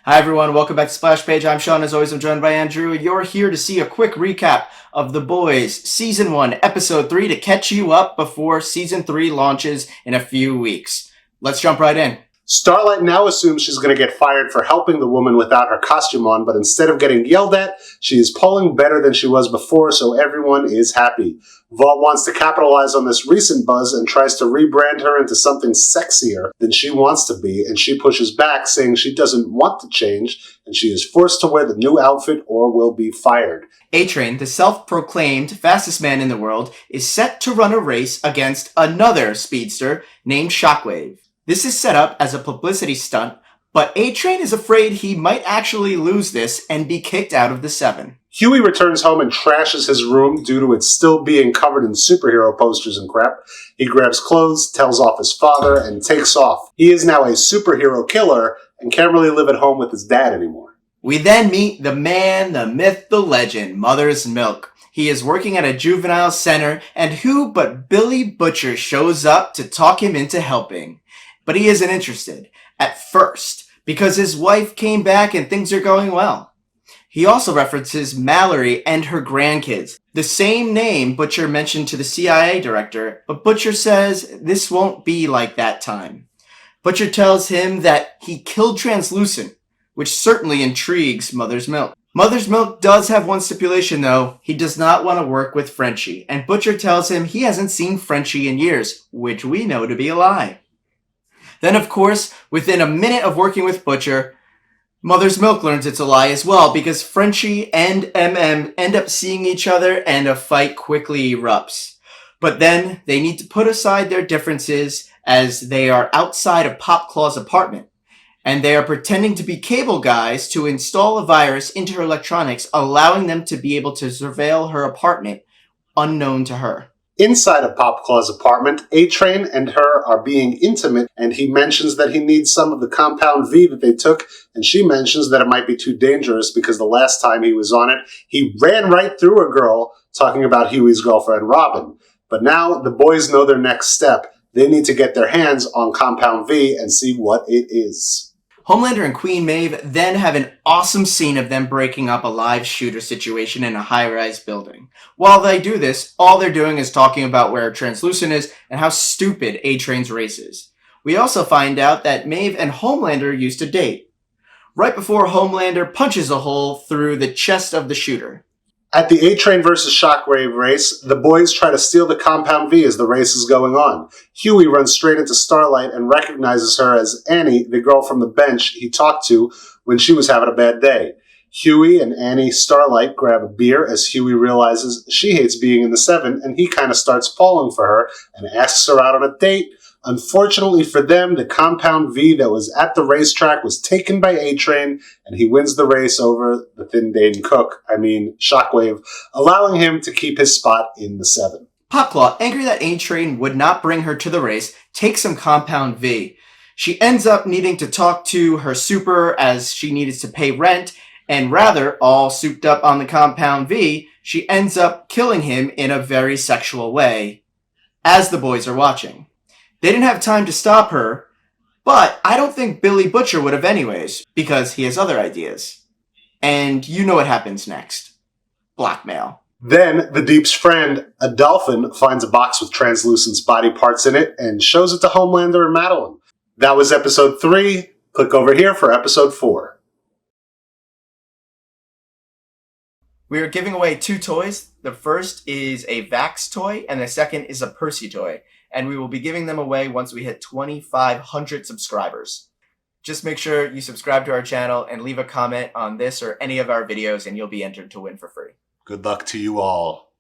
Hi everyone, welcome back to Splash Page. I'm Sean. As always, I'm joined by Andrew. You're here to see a quick recap of The Boys Season 1, Episode 3 to catch you up before Season 3 launches in a few weeks. Let's jump right in. Starlight now assumes she's going to get fired for helping the woman without her costume on, but instead of getting yelled at, she is pulling better than she was before, so everyone is happy. Vought wants to capitalize on this recent buzz and tries to rebrand her into something sexier than she wants to be, and she pushes back, saying she doesn't want to change, and she is forced to wear the new outfit or will be fired. A-Train, the self-proclaimed fastest man in the world, is set to run a race against another speedster named Shockwave. This is set up as a publicity stunt, but A-Train is afraid he might actually lose this and be kicked out of the 7. Hughie returns home and trashes his room due to it still being covered in superhero posters and crap. He grabs clothes, tells off his father, and takes off. He is now a superhero killer and can't really live at home with his dad anymore. We then meet the man, the myth, the legend, Mother's Milk. He is working at a juvenile center, and who but Billy Butcher shows up to talk him into helping. But he isn't interested, at first, because his wife came back and things are going well. He also references Mallory and her grandkids, the same name Butcher mentioned to the CIA director, but Butcher says this won't be like that time. Butcher tells him that he killed Translucent, which certainly intrigues Mother's Milk. Mother's Milk does have one stipulation though. He does not want to work with Frenchie, and Butcher tells him he hasn't seen Frenchie in years, which we know to be a lie. Then, of course, within a minute of working with Butcher, Mother's Milk learns it's a lie as well, because Frenchie and MM end up seeing each other and a fight quickly erupts. But then, they need to put aside their differences as they are outside of Popclaw's apartment. And they are pretending to be cable guys to install a virus into her electronics, allowing them to be able to surveil her apartment, unknown to her. Inside of Popclaw's apartment, A-Train and her are being intimate, and he mentions that he needs some of the Compound V that they took, and she mentions that it might be too dangerous because the last time he was on it, he ran right through a girl, talking about Hughie's girlfriend, Robin. But now the boys know their next step. They need to get their hands on Compound V and see what it is. Homelander and Queen Maeve then have an awesome scene of them breaking up a live shooter situation in a high-rise building. While they do this, all they're doing is talking about where Translucent is and how stupid A-Train's race is. We also find out that Maeve and Homelander used to date, right before Homelander punches a hole through the chest of the shooter. At the A-Train versus Shockwave race, the boys try to steal the Compound V as the race is going on. Hughie runs straight into Starlight and recognizes her as Annie, the girl from the bench he talked to when she was having a bad day. Hughie and Annie Starlight grab a beer as Hughie realizes she hates being in the 7, and he kind of starts falling for her and asks her out on a date. Unfortunately for them, the Compound V that was at the racetrack was taken by A-Train, and he wins the race over the Thin Dane Cook, Shockwave, allowing him to keep his spot in the 7. Popclaw, angry that A-Train would not bring her to the race, takes some Compound V. She ends up needing to talk to her super as she needed to pay rent, and rather, all souped up on the Compound V, she ends up killing him in a very sexual way, as the boys are watching. They didn't have time to stop her, but I don't think Billy Butcher would have anyways, because he has other ideas. And you know what happens next. Blackmail. Then, the Deep's friend, a dolphin, finds a box with Translucent's body parts in it and shows it to Homelander and Madeline. That was episode 3. Click over here for episode 4. We are giving away 2 toys. The first is a Vax toy, and the second is a Percy toy. And we will be giving them away once we hit 2,500 subscribers. Just make sure you subscribe to our channel and leave a comment on this or any of our videos, and you'll be entered to win for free. Good luck to you all.